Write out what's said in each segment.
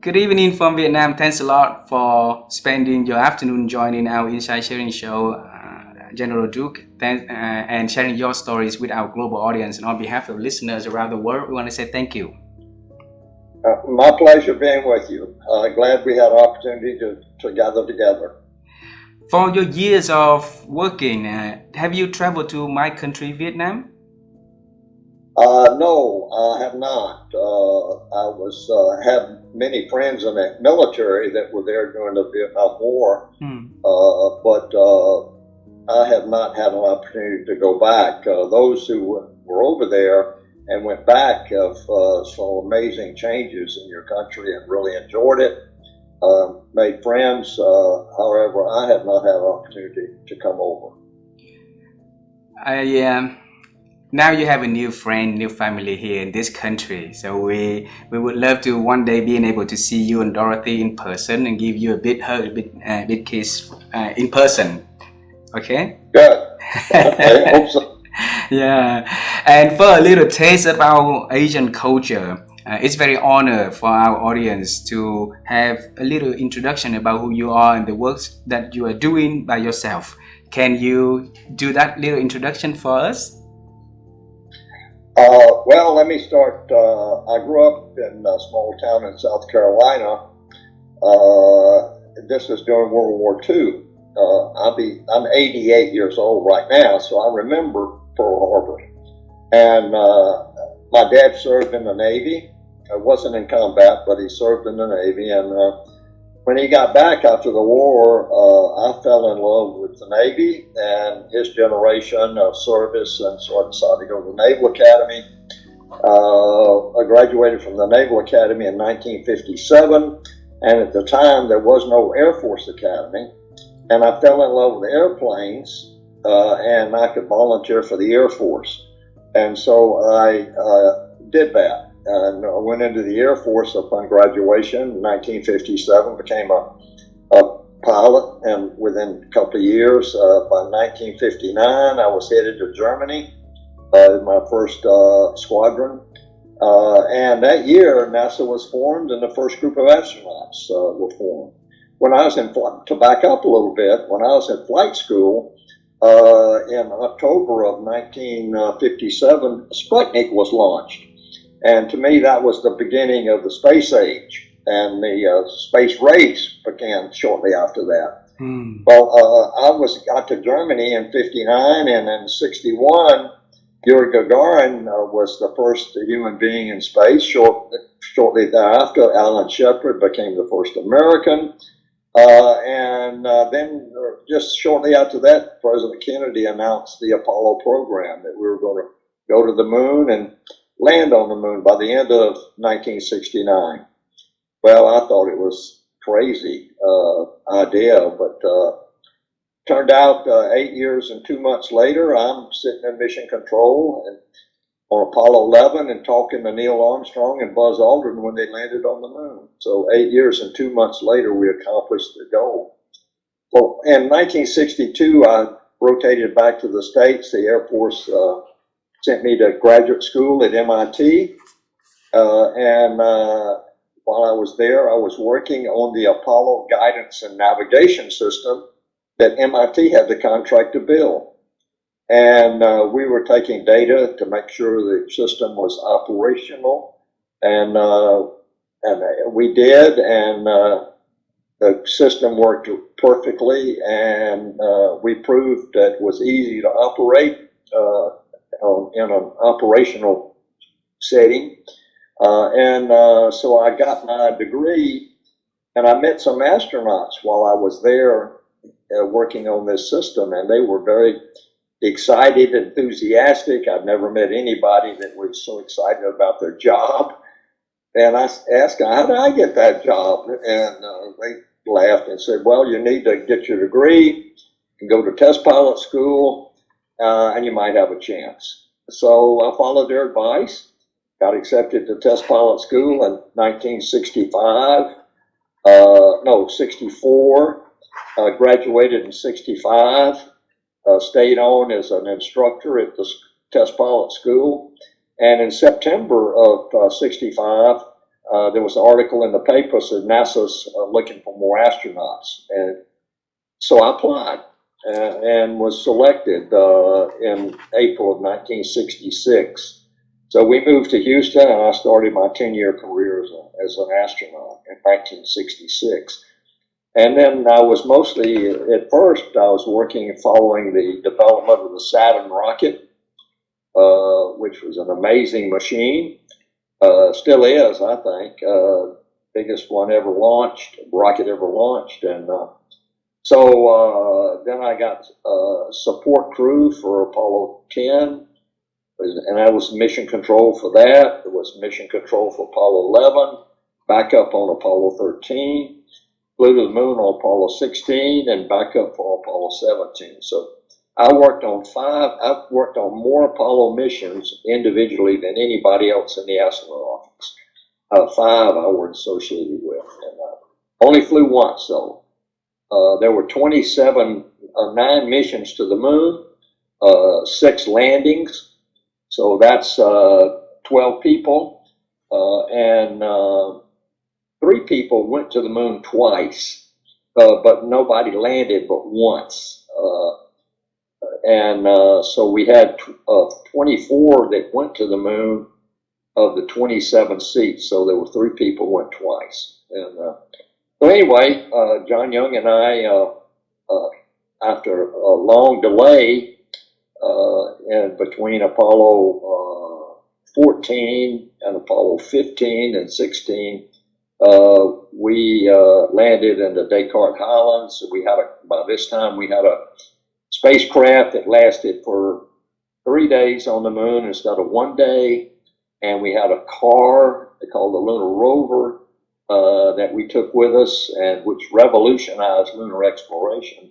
Good evening from Vietnam. Thanks a lot for spending your afternoon joining our Inside Sharing show, General Duke, and sharing your stories with our global audience. And on behalf of listeners around the world, we want to say thank you. My pleasure being with you. Glad we had an opportunity to gather together. For your years of working, have you traveled to my country, Vietnam? No, I have not. I had many friends in the military that were there during the Vietnam War, but I have not had an opportunity to go back. Those who were over there and went back have saw amazing changes in your country and really enjoyed it. Made friends. However, I have not had an opportunity to come over. Now you have a new friend, new family here in this country. So we would love to one day being able to see you and Dorothy in person and give you a big hug, a big kiss in person. Okay? Good. I hope so. Yeah. And for a little taste of our Asian culture, it's very honor for our audience to have a little introduction about who you are and the works that you are doing by yourself. Can you do that little introduction for us? Well, let me start. I grew up in a small town in South Carolina. This was during World War II. I'm 88 years old right now, so I remember Pearl Harbor. And my dad served in the Navy. I wasn't in combat, but he served in the Navy. And when he got back after the war, I fell in love with the Navy and his generation of service, and so I decided to go to the Naval Academy. I graduated from the Naval Academy in 1957, and at the time there was no Air Force Academy, and I fell in love with airplanes, and I could volunteer for the Air Force. And so I did that. And I went into the Air Force upon graduation in 1957, became a pilot, and within a couple of years, by 1959, I was headed to Germany, my first squadron. And that year, NASA was formed, and the first group of astronauts were formed. When I was to back up a little bit, when I was in flight school, in October of 1957, Sputnik was launched. And to me, that was the beginning of the space age, and the space race began shortly after that. Well, I got to Germany in '59, and in '61, Yuri Gagarin was the first human being in space. Shortly thereafter, Alan Shepard became the first American. And then just shortly after that, President Kennedy announced the Apollo program, that we were going to go to the moon and land on the moon by the end of 1969. Well, I thought it was crazy idea, but turned out 8 years and 2 months later, I'm sitting in mission control and on Apollo 11 and talking to Neil Armstrong and Buzz Aldrin when they landed on the moon. So 8 years and 2 months later, we accomplished the goal. Well, in 1962, I rotated back to the States. The Air Force sent me to graduate school at MIT. And while I was there, I was working on the Apollo guidance and navigation system that MIT had the contract to build. And we were taking data to make sure the system was operational. And we did, and the system worked perfectly, and we proved that it was easy to operate in an operational setting. So I got my degree, and I met some astronauts while I was there working on this system, and they were very excited, enthusiastic. I've never met anybody that was so excited about their job. And I asked, how did I get that job? And they laughed and said, well, you need to get your degree and go to test pilot school, and you might have a chance. So I followed their advice, got accepted to test pilot school in 64, graduated in 65, stayed on as an instructor at the test pilot school. And in September of 65, there was an article in the paper said NASA's looking for more astronauts, and so I applied and was selected in April of 1966. So we moved to Houston, and I started my 10-year career as an astronaut in 1966. And then I was mostly, at first, I was working following the development of the Saturn rocket, which was an amazing machine. Still is, I think, biggest one ever launched, rocket ever launched. And so then I got support crew for Apollo 10, and I was mission control for that. There was mission control for Apollo 11, backup on Apollo 13, flew to the moon on Apollo 16, and backup for Apollo 17. So I've worked on more Apollo missions individually than anybody else in the astronaut office. 5 I was associated with, and only flew once though. There were 9 missions to the moon, 6 landings, so that's 12 people, and 3 people went to the moon twice, but nobody landed but once. And so we had 24 that went to the moon of the 27 seats, so there were 3 people went twice. And so anyway, John Young and I, after a long delay and between Apollo 14 and Apollo 15 and 16, we landed in the Descartes Highlands. By this time we had a spacecraft that lasted for 3 days on the moon instead of 1 day, and we had a car they called the Lunar Rover that we took with us, and which revolutionized lunar exploration.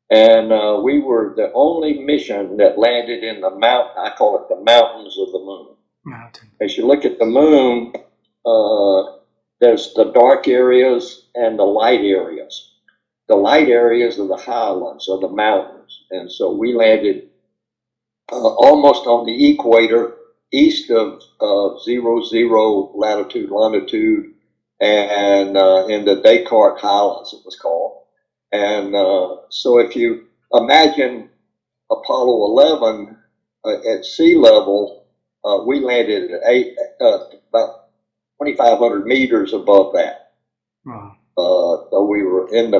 And we were the only mission that landed in I call it the mountains of the moon. Mountain. As you look at the moon, there's the dark areas and the light areas. The light areas are the highlands, or the mountains. And so we landed almost on the equator, east of 00 latitude, longitude, and in the Descartes Highlands, it was called. And so if you imagine Apollo 11 at sea level, we landed at about 2,500 meters above that. Wow. So we were in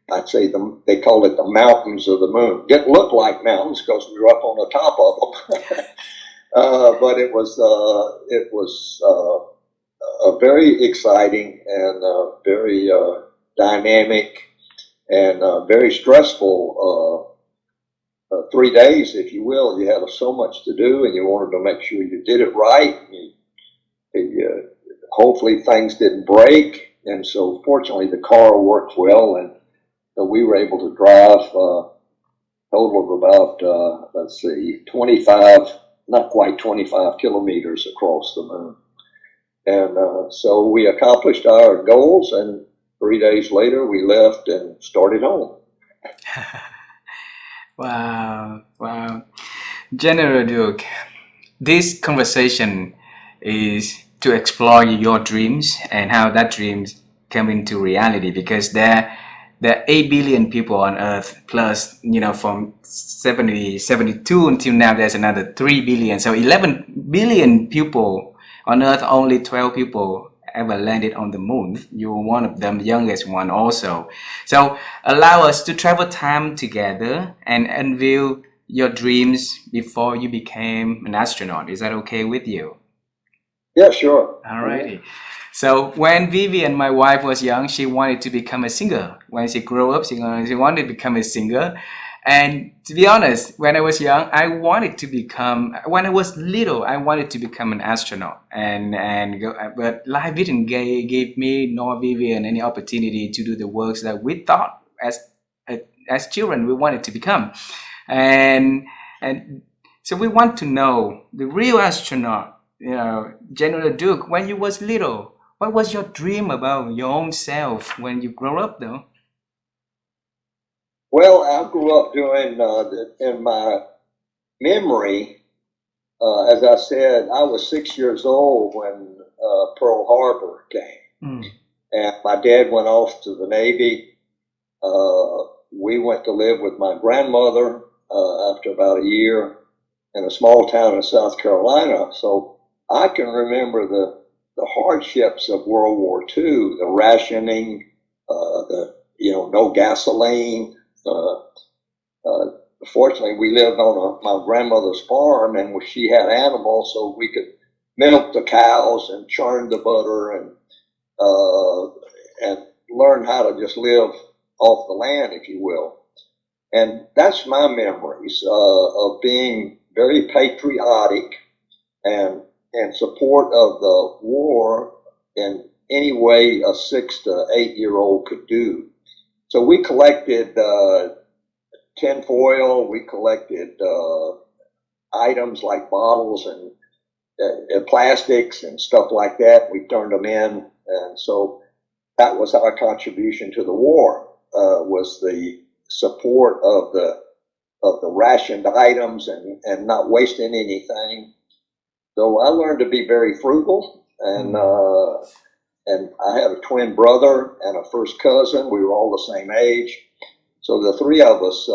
I'd say they called it the mountains of the moon. Didn't look like mountains because we were up on the top of them. But it was very exciting and very dynamic and very stressful 3 days, if you will. You had so much to do, and you wanted to make sure you did it right. Hopefully things didn't break, and so fortunately the car worked well, and we were able to drive a total of about 25, not quite 25 kilometers across the moon. And so we accomplished our goals, and 3 days later we left and started home. Wow. General Duke, this conversation is to explore your dreams and how that dreams come into reality, because there are 8 billion people on Earth, plus, from 72 until now, there's another 3 billion. So 11 billion people on Earth, only 12 people ever landed on the moon. You were one of them, youngest one also. So allow us to travel time together and unveil your dreams before you became an astronaut. Is that okay with you? Yeah, sure. Alrighty. So when Vivian, my wife, was young, she wanted to become a singer. When she grew up, she wanted to become a singer. And to be honest, when I was young, when I was little, I wanted to become an astronaut. But life didn't give me nor Vivian any opportunity to do the works that we thought as children we wanted to become. And so we want to know the real astronaut, General Duke, when you was little, what was your dream about your own self when you grow up, though? Well, I grew up doing, in my memory, as I said, I was 6 years old when Pearl Harbor came, and my dad went off to the Navy. We went to live with my grandmother after about a year in a small town in South Carolina. So I can remember the hardships of World War II, the rationing, no gasoline. Fortunately, we lived on my grandmother's farm, and she had animals, so we could milk the cows and churn the butter and learn how to just live off the land, if you will. And that's my memories of being very patriotic and in support of the war in any way a 6 to 8 year old could do. So we collected tin foil, we collected items like bottles and plastics and stuff like that. We turned them in, and so that was our contribution to the war, was the support of the rationed items and not wasting anything. So I learned to be very frugal, and I had a twin brother and a first cousin. We were all the same age. So the three of us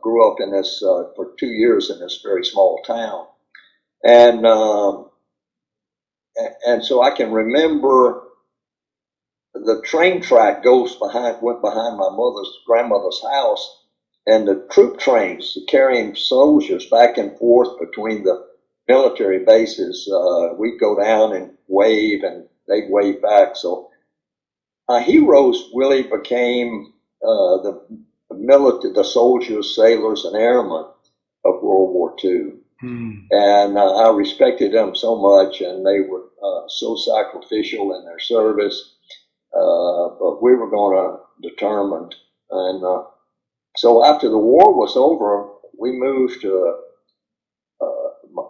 grew up in this for 2 years in this very small town, and so I can remember the train track went behind my grandmother's house, and the troop trains carrying soldiers back and forth between the military bases. We'd go down and wave, and they'd wave back. So our heroes really became the soldiers, sailors, and airmen of World War II. And I respected them so much, and they were so sacrificial in their service. But we were determined. And so after the war was over, we moved to,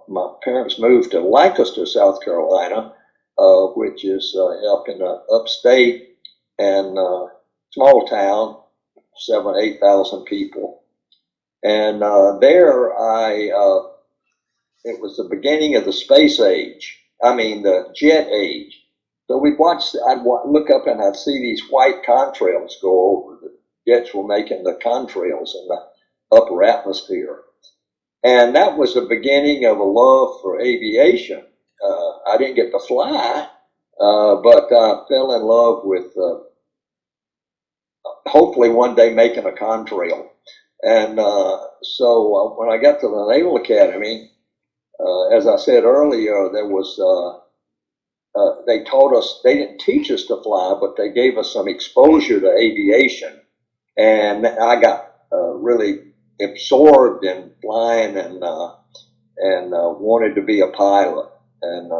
my parents moved to Lancaster, South Carolina, which is up in the upstate, and small town, 7,000-8,000 people. And there it was the beginning of the space age. The jet age. So I'd look up and I'd see these white contrails go over. The jets were making the contrails in the upper atmosphere. And that was the beginning of a love for aviation. I didn't get to fly, but I fell in love with hopefully one day making a contrail. And so when I got to the Naval Academy, as I said earlier, there was they taught us, they didn't teach us to fly, but they gave us some exposure to aviation. And I got really absorbed in flying and wanted to be a pilot. And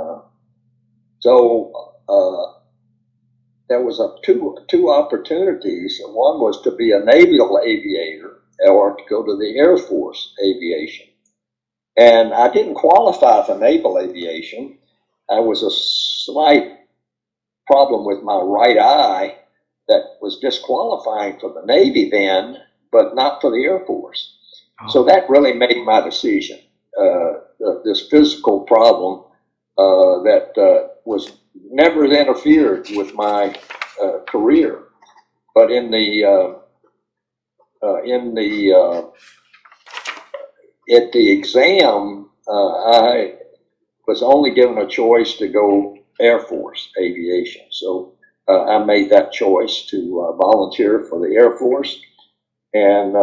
so there was two opportunities. One was to be a naval aviator or to go to the Air Force aviation. And I didn't qualify for naval aviation. I was a slight problem with my right eye that was disqualifying for the Navy then, but not for the Air Force. Oh. So that really made my decision. This physical problem that was never interfered with my career, but at the exam, I was only given a choice to go Air Force aviation. So I made that choice to volunteer for the Air Force. And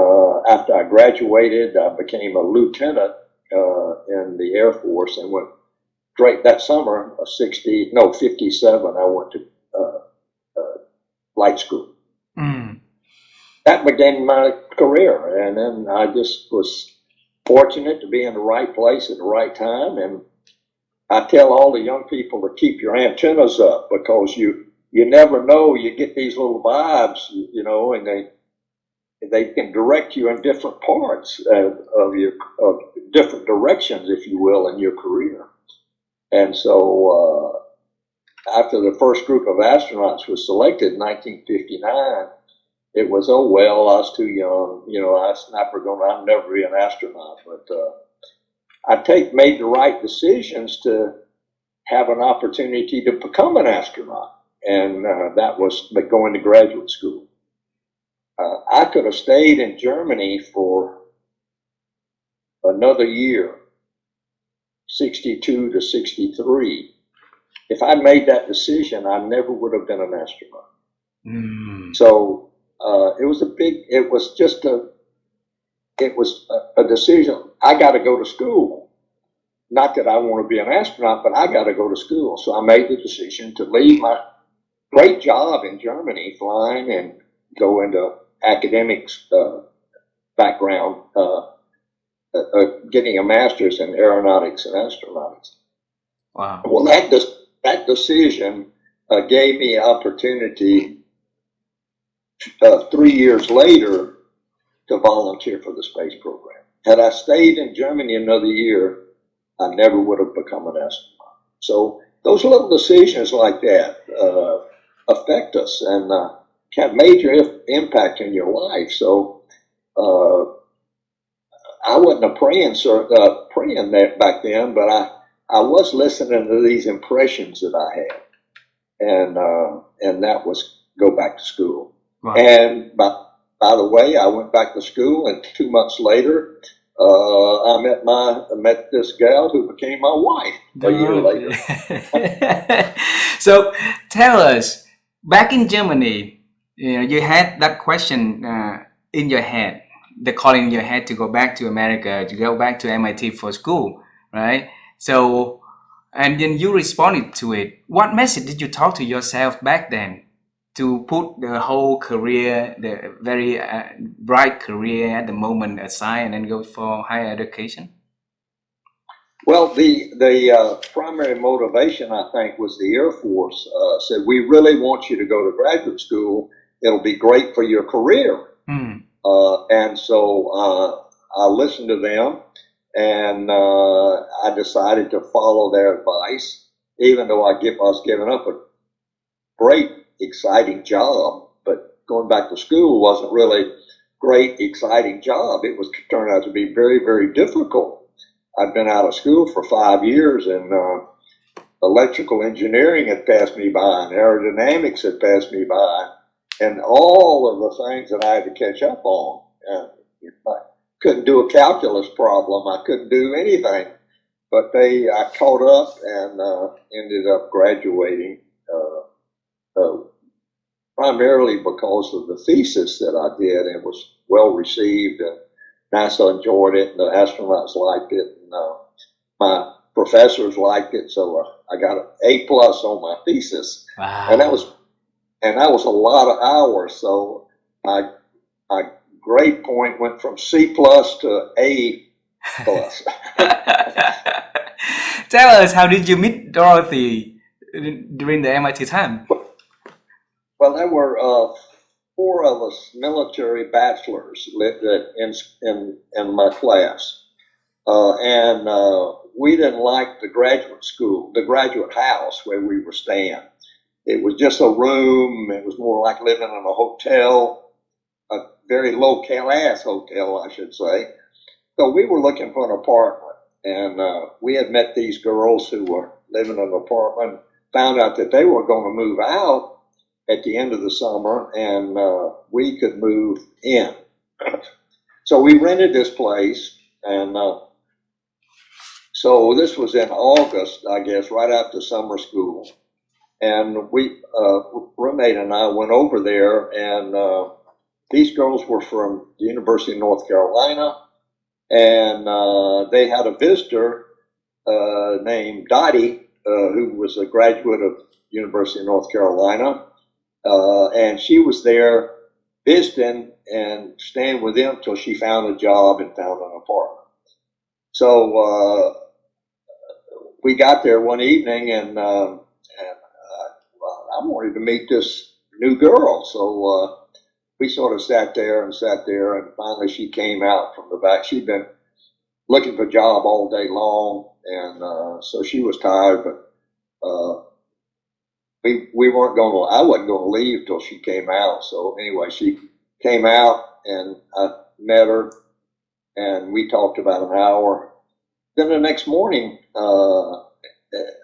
after I graduated, I became a lieutenant in the Air Force, and went straight that summer, 57, I went to flight school. That began my career, and then I just was fortunate to be in the right place at the right time. And I tell all the young people to keep your antennas up, because you never know. You get these little vibes, and they can direct you in different parts of different directions, if you will, in your career. And so after the first group of astronauts was selected in 1959, it was, oh well, I was too young. I'm never be an astronaut. But made the right decisions to have an opportunity to become an astronaut, and that was going to graduate school. I could have stayed in Germany for another year, 62 to 63. If I made that decision, I never would have been an astronaut. So it was a decision. I got to go to school. Not that I want to be an astronaut, but I got to go to school. So I made the decision to leave my great job in Germany, flying, and go into academics background, getting a master's in aeronautics and astronautics. Wow. Well, that decision gave me opportunity 3 years later to volunteer for the space program. Had I stayed in Germany another year, I never would have become an astronaut. So those little decisions like that affect us and have major impact in your life. So I wasn't praying that back then, but I was listening to these impressions that I had, and that was go back to school. Wow. And by the way, I went back to school, and 2 months later, I met this gal who became my wife a year later. So tell us, back in Germany, you had that question in your head, the calling in your head to go back to America, to go back to MIT for school, right? So, and then you responded to it. What message did you talk to yourself back then to put the whole career, the very bright career at the moment aside and then go for higher education? Well, the primary motivation, I think, was the Air Force said, we really want you to go to graduate school. It'll be great for your career. And so I listened to them, and I decided to follow their advice, even though I was giving up a great, exciting job. But going back to school wasn't really a great, exciting job. It turned out to be very, very difficult. I'd been out of school for 5 years, and electrical engineering had passed me by, and aerodynamics had passed me by, and all of the things that I had to catch up on. And I couldn't do a calculus problem. I couldn't do anything. But I caught up and ended up graduating primarily because of the thesis that I did, and was well received, and NASA enjoyed it, and the astronauts liked it, and my professors liked it. So I got an A+ on my thesis. Wow. And that was a lot of hours. So my grade point went from C+ to A+. Tell us, how did you meet Dorothy during the MIT time? Well, there were 4 of us military bachelors in my class, and we didn't like the graduate house where we were staying. It was just a room. It was more like living in a hotel, a very low-class hotel, I should say. So we were looking for an apartment, and we had met these girls who were living in an apartment, found out that they were going to move out at the end of the summer, and we could move in. So we rented this place, and so this was in August, I guess, right after summer school. And roommate and I went over there, and these girls were from the University of North Carolina, and they had a visitor named Dottie, who was a graduate of University of North Carolina. And she was there visiting and staying with them till she found a job and found an apartment. So we got there one evening, and I wanted to meet this new girl. So we sort of sat there, and finally she came out from the back. She'd been looking for a job all day long, and so she was tired, but we weren't going to, I wasn't going to leave till she came out. So anyway, she came out, and I met her, and we talked about an hour, then the next morning,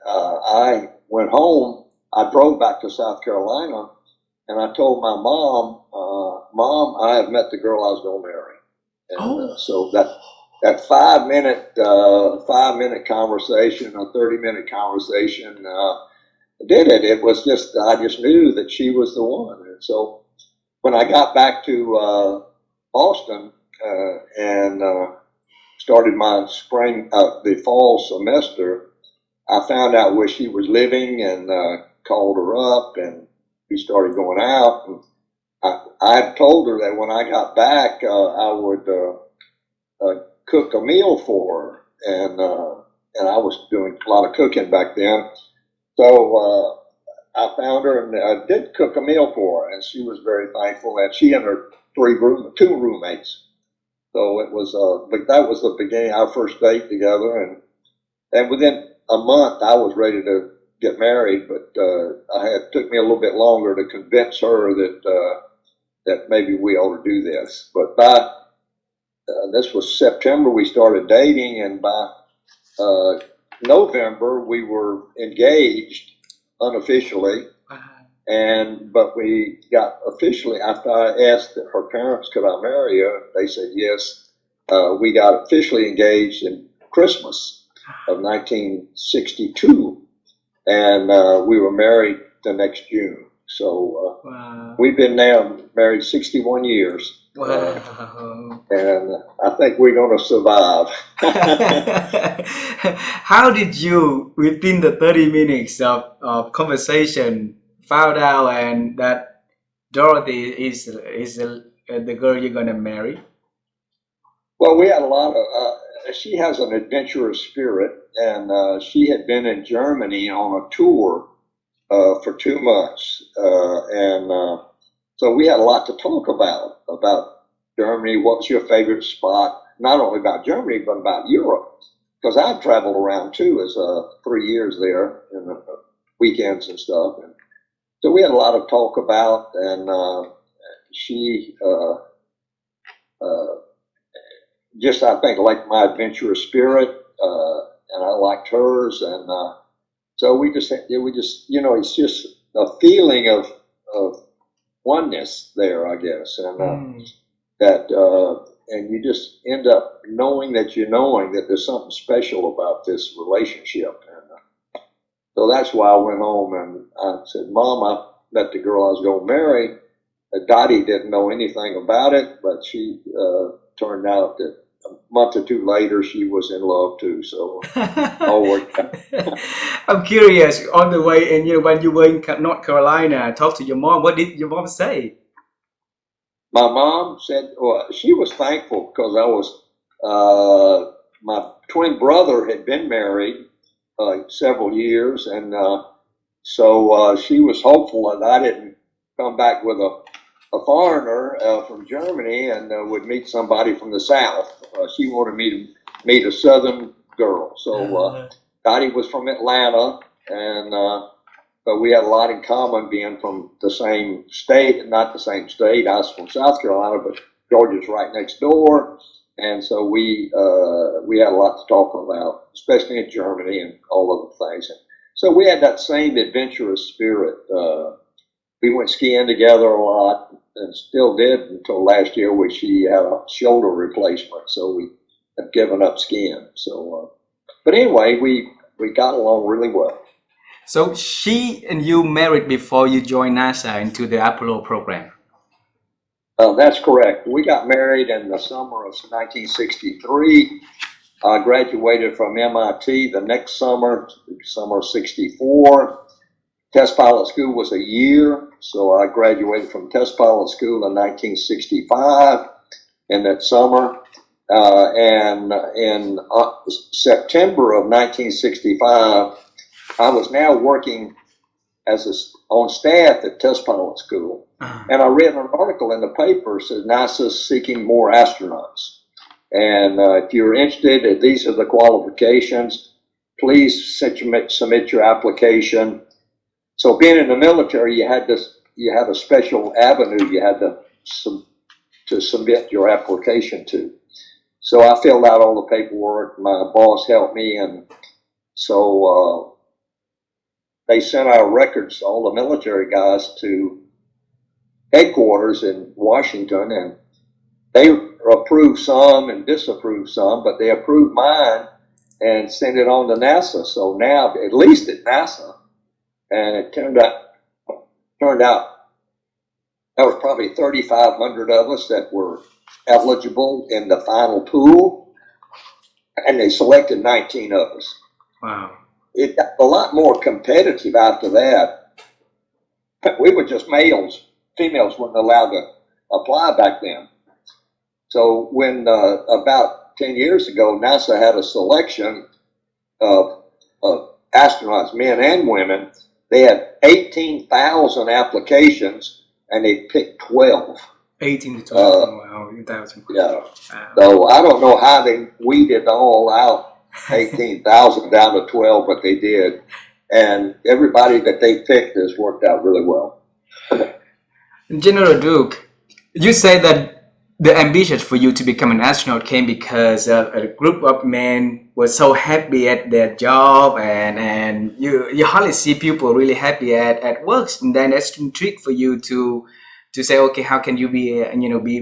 I went home. I drove back to South Carolina, and I told my mom, "Mom, I have met the girl I was going to marry." And so that 5 minute conversation, a 30-minute conversation, did it. It was just I just knew that she was the one. And so when I got back to Boston and started my the fall semester, I found out where she was living and called her up, and we started going out. And I had told her that when I got back, I would cook a meal for her, and I was doing a lot of cooking back then. So I found her and I did cook a meal for her, and she was very thankful. And she and her two roommates. So it was, but that was the beginning, our first date together, and within a month I was ready to get married, but it took me a little bit longer to convince her that maybe we ought to do this. But by this was September we started dating, and by November we were engaged unofficially. But we got officially, after I asked her parents, could I marry her? They said yes. We got officially engaged in Christmas of 1962, and we were married the next June. So we've been now married 61 years. Wow. And I think we're going to survive. How did you, within the 30 minutes of conversation, found out and that Dorothy is the girl you're gonna marry? Well, we had a lot of. She has an adventurous spirit, and she had been in Germany on a tour for 2 months, and so we had a lot to talk about Germany. What's your favorite spot? Not only about Germany, but about Europe, because I've traveled around too as 3 years there in the weekends and stuff. And so we had a lot of talk about, and she just, I think, liked my adventurous spirit, and I liked hers, and so we just, it's just a feeling of oneness there, I guess, and and you just end up knowing that there's something special about this relationship, and so that's why I went home and I said, "Mom, I met the girl I was going to marry." Dottie didn't know anything about it, but she turned out that a month or two later she was in love too. So all worked out. I'm curious. On the way, and when you were in North Carolina, talk to your mom. What did your mom say? My mom said, well, she was thankful because my twin brother had been married several years, and so she was hopeful that I didn't come back with a foreigner from Germany and would meet somebody from the South. She wanted me to meet a Southern girl. So Dottie was from Atlanta, and but we had a lot in common being from the same state, not the same state. I was from South Carolina, but Georgia's right next door. And so we had a lot to talk about, especially in Germany and all of the things. And so we had that same adventurous spirit. We went skiing together a lot, and still did until last year, where she had a shoulder replacement. So we have given up skiing. So, but anyway, we got along really well. So she and you married before you joined NASA into the Apollo program? That's correct. We got married in the summer of 1963. I graduated from MIT the next summer of 64. Test pilot school was a year, so I graduated from test pilot school in 1965 in that summer. And in September of 1965, I was now working on staff at test pilot school. And I read an article in the paper that said NASA's seeking more astronauts. And if you're interested, these are the qualifications. Please submit your application. So being in the military, you had a special avenue you had to submit your application to. So I filled out all the paperwork. My boss helped me, and so they sent our records, all the military guys, to headquarters in Washington, and they approved some and disapproved some, but they approved mine and sent it on to NASA. So now, at least at NASA, and it turned out there was probably 3,500 of us that were eligible in the final pool, and they selected 19 of us. Wow. It got a lot more competitive after that. We were just males. Females weren't allowed to apply back then. So when about 10 years ago, NASA had a selection of astronauts, men and women. They had 18,000 applications, and they picked 12. 18 to 12. Wow, 1,000. Yeah. Wow. So I don't know how they weeded all out 18,000 down to 12, but they did. And everybody that they picked has worked out really well. General Duke, you say that the ambition for you to become an astronaut came because a group of men were so happy at their job, and you hardly see people really happy at work, and then that's intrigue for you to say, okay, how can you be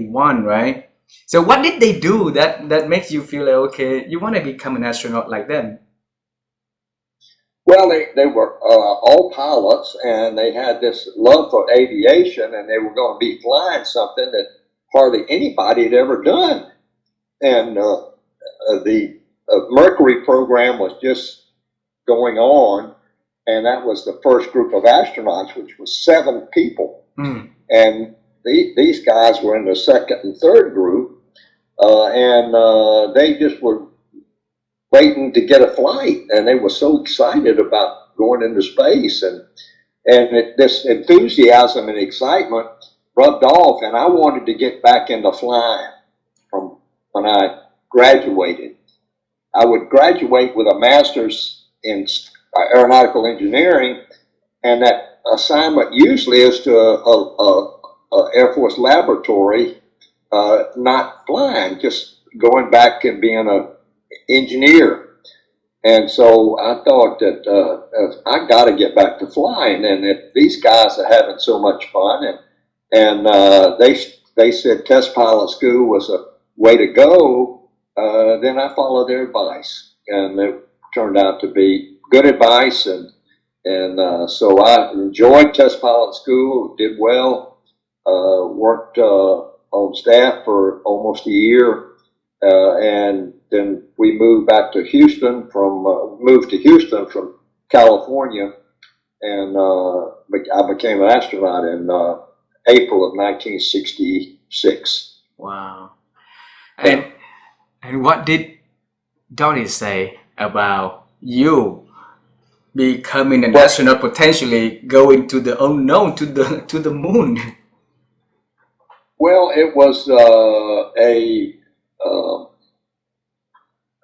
one, right? So what did they do that makes you feel like, okay, you want to become an astronaut like them? Well, they were all pilots, and they had this love for aviation, and they were going to be flying something that hardly anybody had ever done. And the Mercury program was just going on, and that was the first group of astronauts, which was 7 people. Mm. And these guys were in the second and third group, and they just were waiting to get a flight, and they were so excited about going into space, and this enthusiasm and excitement rubbed off, and I wanted to get back into flying from when I graduated. I would graduate with a master's in aeronautical engineering, and that assignment usually is to a Air Force laboratory, not flying, just going back and being an engineer. And so I thought that I got to get back to flying, and if these guys are having so much fun, and they said test pilot school was a way to go, then I followed their advice, and it turned out to be good advice, and so I enjoyed test pilot school, did well, worked on staff for almost a year, and then we moved to Houston from California, and I became an astronaut in April of 1966. Wow. And what did Dorothy say about you becoming an astronaut, potentially going to the unknown, to the moon? Well, it was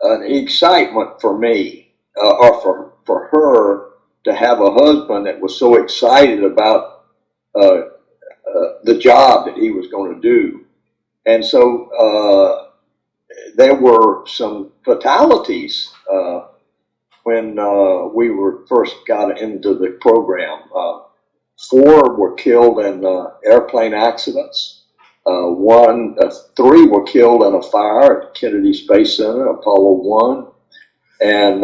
an excitement for me, or for her, to have a husband that was so excited about the job that he was going to do. And so there were some fatalities when we first got into the program. 4 were killed in airplane accidents. 3 were killed in a fire at Kennedy Space Center, Apollo 1, and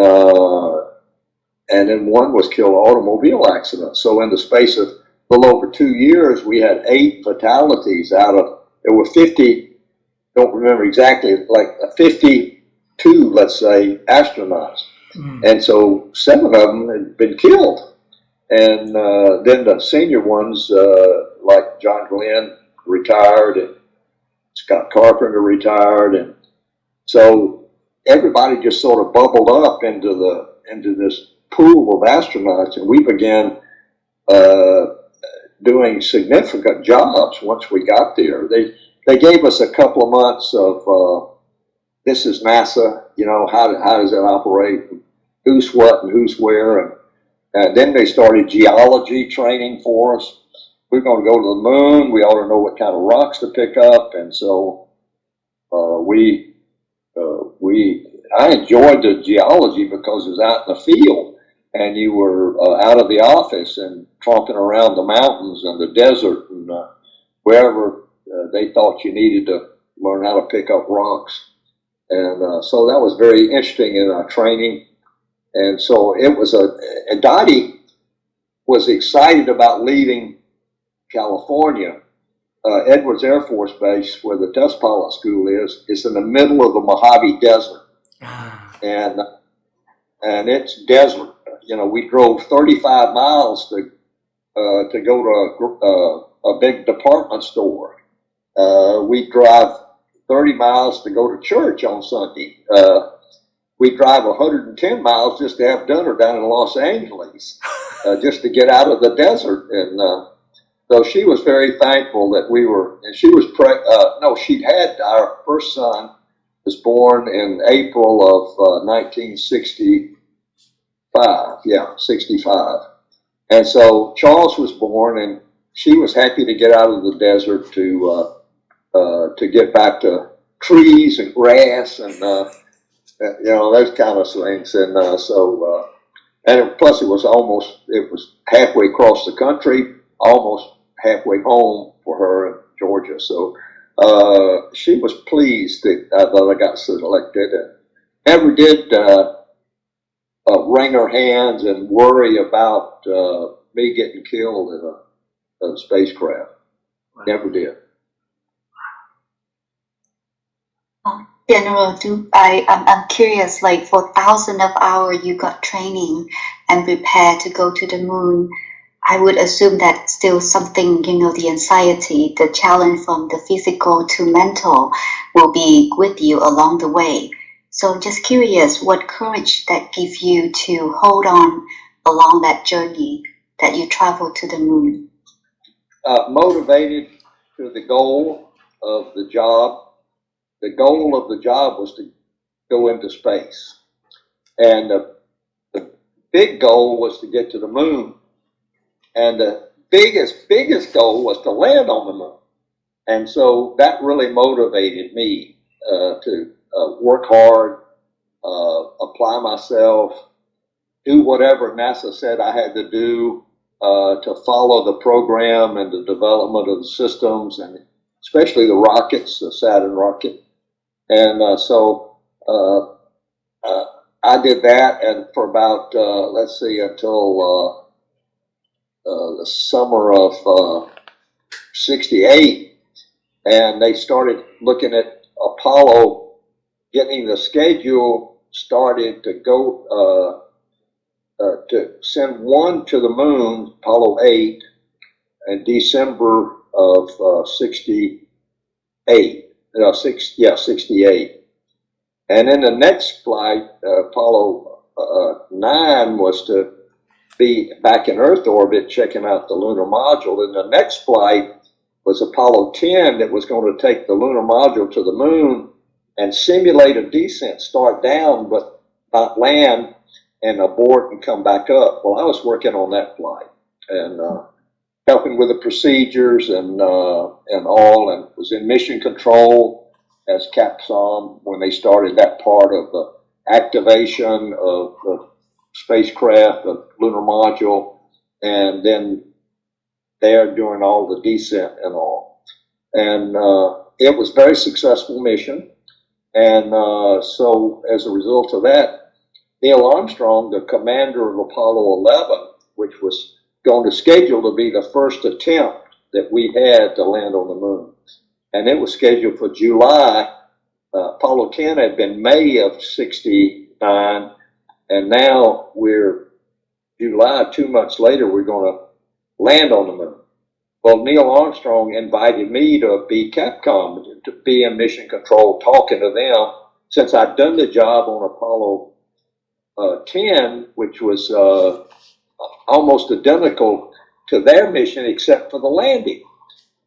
then 1 was killed in an automobile accident. So in the space of a little over 2 years, we had 8 fatalities there were 50, don't remember exactly, like 52, let's say, astronauts. Mm. And so 7 of them had been killed. And then the senior ones, like John Glenn, retired, and Scott Carpenter retired, and so everybody just sort of bubbled up into this pool of astronauts, and we began doing significant jobs once we got there. They gave us a couple of months of this is NASA, how does it operate, who's what and who's where, and then they started geology training for us. We're going to go to the moon. We ought to know what kind of rocks to pick up, and so we I enjoyed the geology because it was out in the field, and you were out of the office and tromping around the mountains and the desert and wherever they thought you needed to learn how to pick up rocks. And so that was very interesting in our training. And so it was and Dottie was excited about leaving California. Edwards Air Force Base, where the test pilot school is in the middle of the Mojave Desert. And it's desert. You know, we drove 35 miles to go to a big department store. We drive 30 miles to go to church on Sunday. We drive 110 miles just to have dinner down in Los Angeles, just to get out of the desert. And so she was very thankful that we were, and she was, she'd had our first son was born in April of 1965. Yeah, 65. And so Charles was born, and she was happy to get out of the desert to get back to trees and grass and those kind of things. And and plus it was halfway across the country, almost halfway home for her in Georgia. So she was pleased that I got selected, and never did wring her hands and worry about me getting killed in a spacecraft. Never did. General, I'm curious, like for thousands of hours you got training and prepared to go to the moon. I would assume that still something, the anxiety, the challenge from the physical to mental will be with you along the way. So just curious, what courage that gives you to hold on along that journey that you travel to the moon? Motivated to the goal of the job. The goal of the job was to go into space. And the big goal was to get to the moon. And the biggest goal was to land on the moon. And so that really motivated me to work hard, apply myself, do whatever NASA said I had to do to follow the program and the development of the systems, and especially the rockets, the Saturn rocket. And so I did that, and for about, until the summer of 68, and they started looking at Apollo, getting the schedule started to go to send one to the moon, Apollo 8, in December of 68. 68. And then the next flight, Apollo 9, was to be back in Earth orbit checking out the lunar module. And the next flight was Apollo 10 that was going to take the lunar module to the moon and simulate a descent, start down but not land, and abort and come back up. Well, I was working on that flight and helping with the procedures and all, and was in mission control as CAPSOM when they started that part of the activation of the spacecraft, the lunar module, and then there doing all the descent and all. And it was a very successful mission. And so as a result of that, Neil Armstrong, the commander of Apollo 11, which was going to schedule to be the first attempt that we had to land on the moon, and it was scheduled for July. Apollo 10 had been May of 69, and now we're July, 2 months later, we're going to land on the moon. Well, Neil Armstrong invited me to be Capcom, to be in mission control, talking to them, since I'd done the job on Apollo 10, which was almost identical to their mission except for the landing.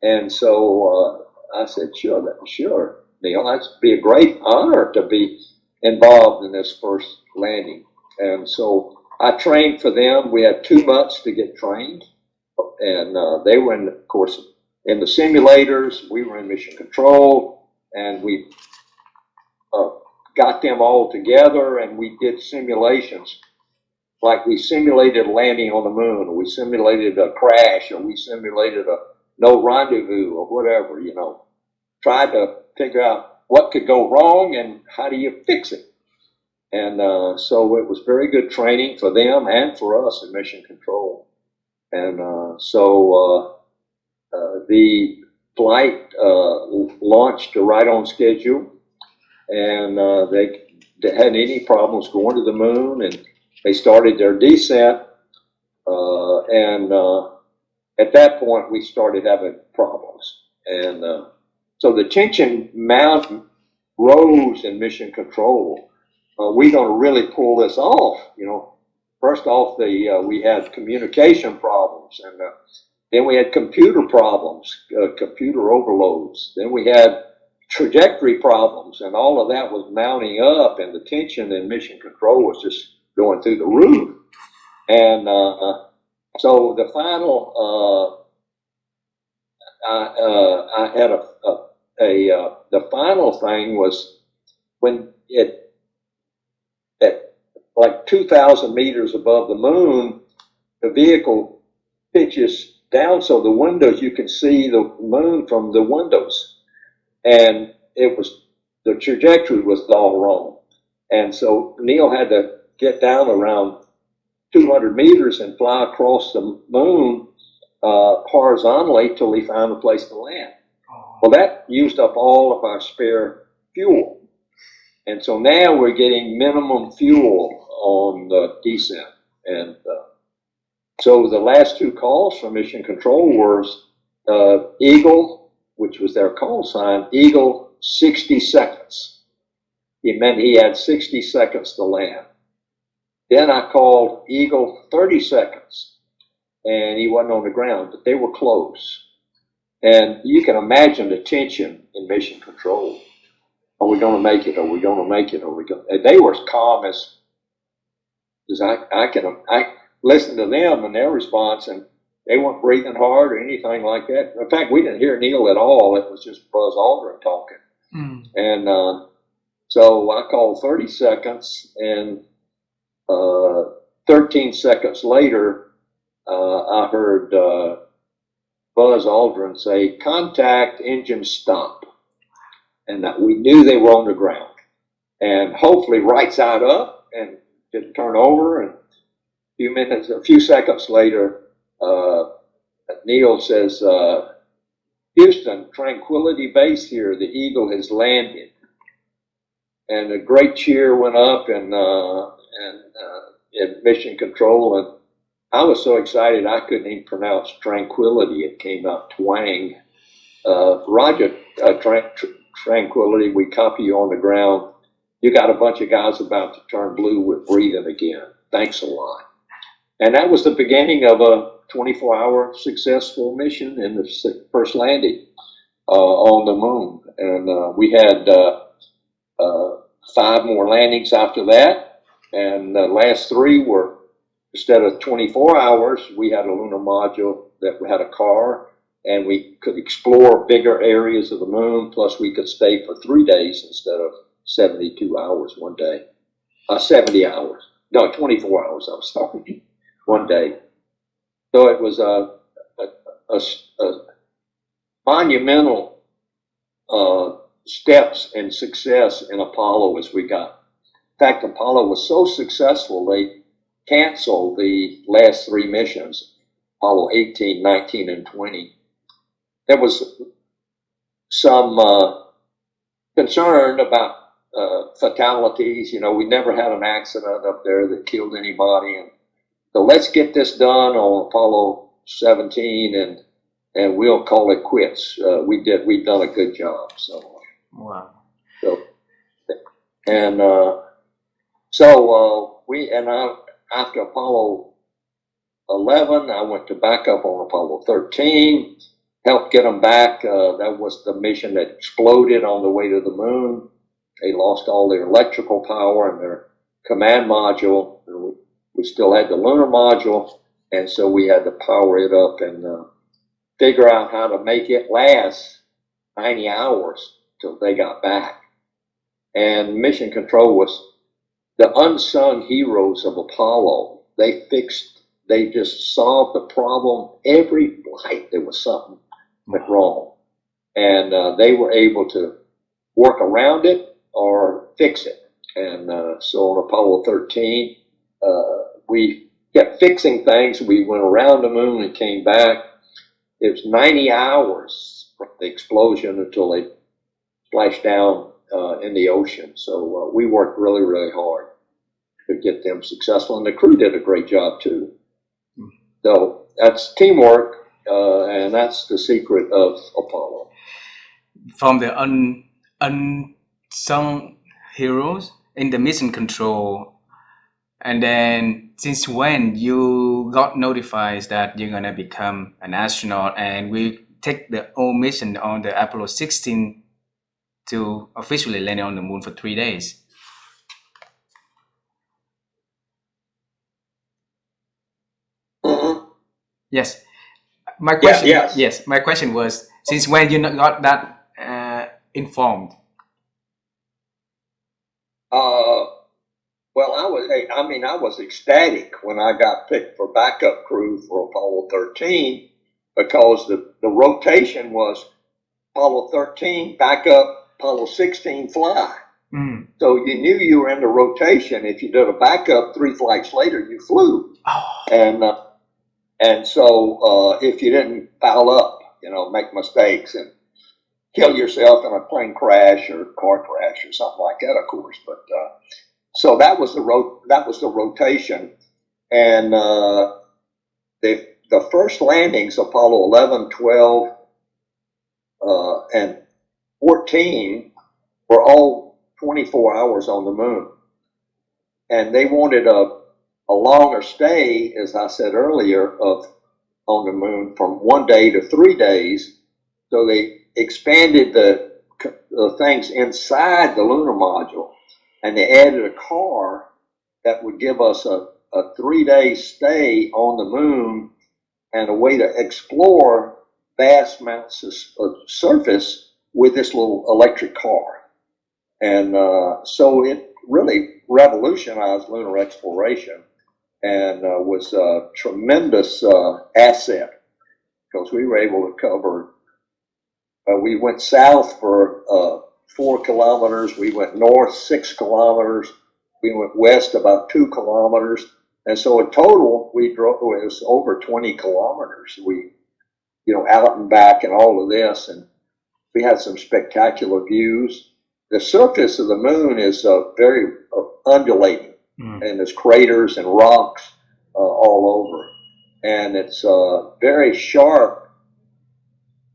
And so I said, sure, Neil, that'd be a great honor to be involved in this first landing. And so I trained for them. We had 2 months to get trained, and they were in, of course, in the simulators. We were in mission control, and we got them all together and we did simulations. Like we simulated landing on the moon, or we simulated a crash, or we simulated a no rendezvous, or whatever, you know. Tried to figure out what could go wrong and how do you fix it. And so it was very good training for them and for us in mission control. And the flight launched right on schedule, and they hadn't any problems going to the moon, and they started their descent, and at that point we started having problems. And so the tension mountain rose in mission control. We're going to really pull this off, you know. First off, we had communication problems, and then we had computer problems, computer overloads. Then we had trajectory problems, and all of that was mounting up, and the tension in mission control was just going through the roof. And so the final, I had the final thing was when at like 2,000 meters above the moon, the vehicle pitches down so the windows, you can see the moon from the windows. And the trajectory was all wrong. And so Neil had to get down around 200 meters and fly across the moon horizontally till he found a place to land. Well, that used up all of our spare fuel. And so now we're getting minimum fuel on the descent. And so the last two calls from Mission Control was Eagle, which was their call sign, Eagle 60 seconds. It meant he had 60 seconds to land. Then I called Eagle 30 seconds, and he wasn't on the ground, but they were close. And you can imagine the tension in Mission Control. Are we going to make it? Are we going to make it? Are we going? And they were as calm as I listened to them and their response, and they weren't breathing hard or anything like that. In fact, we didn't hear Neil at all. It was just Buzz Aldrin talking. Mm. And so I called 30 seconds, and 13 seconds later, I heard Buzz Aldrin say, "Contact, engine stop." And that we knew they were on the ground. And hopefully right side up, and didn't turn over. And a few seconds later, Neil says, "Houston, Tranquility Base here, the Eagle has landed." And a great cheer went up in Mission Control, and I was so excited I couldn't even pronounce Tranquility. It came out twang. Roger, Tranquility, we copy you on the ground. You got a bunch of guys about to turn blue with breathing again. Thanks a lot. And that was the beginning of a 24-hour successful mission in the first landing on the moon. And we had 5 more landings after that. And the last 3 were, instead of 24 hours, we had a lunar module that had a car, and we could explore bigger areas of the moon, plus we could stay for 3 days instead of 72 hours one day. 70 hours. No, 24 hours, I'm sorry. One day. So it was a monumental steps and success in Apollo as we got. In fact, Apollo was so successful, they canceled the last 3 missions, Apollo 18, 19, and 20. There was some concern about fatalities. You know, we never had an accident up there that killed anybody. And so let's get this done on Apollo 17, and we'll call it quits. We've done a good job. So wow. After Apollo 11, I went to back up on Apollo 13. Helped get them back. That was the mission that exploded on the way to the moon. They lost all their electrical power and their command module. We still had the lunar module, and so we had to power it up and figure out how to make it last 90 hours till they got back. and Mission Control was the unsung heroes of Apollo. They just solved the problem. Every flight there was something went wrong, and they were able to work around it or fix it. And so on Apollo 13, we kept fixing things. We went around the moon and came back. It was 90 hours from the explosion until they splashed down in the ocean. So we worked really, really hard to get them successful, and the crew did a great job too. So that's teamwork, and that's the secret of Apollo. From the unsung heroes in the mission control, and then since when you got notified that you're gonna become an astronaut, and we take the whole mission on the Apollo 16 to officially land on the moon for 3 days? Mm-hmm. Yes. My question. Yeah, yes. Yes. My question was, since when you got that informed? Well, I was ecstatic when I got picked for backup crew for Apollo 13, because the rotation was Apollo 13, backup, Apollo 16, fly. Mm. So you knew you were in the rotation. If you did a backup 3 flights later, you flew. Oh. And so if you didn't foul up, make mistakes and kill yourself in a plane crash or car crash or something like that, of course. But so that was the rotation, and the first landings, Apollo 11, 12, and 14, were all 24 hours on the moon, and they wanted a longer stay, as I said earlier, on the moon from 1 day to 3 days. So they expanded the things inside the lunar module, and they added a car that would give us a 3-day stay on the moon and a way to explore vast amounts of surface with this little electric car. And so it really revolutionized lunar exploration, and was a tremendous asset, because we were able to cover, we went south for 4 kilometers, we went north 6 kilometers, we went west about 2 kilometers, and so in total we drove, it was over 20 kilometers. We, out and back and all of this, and we had some spectacular views. The surface of the moon is very undulating, and there's craters and rocks all over, and it's very sharp,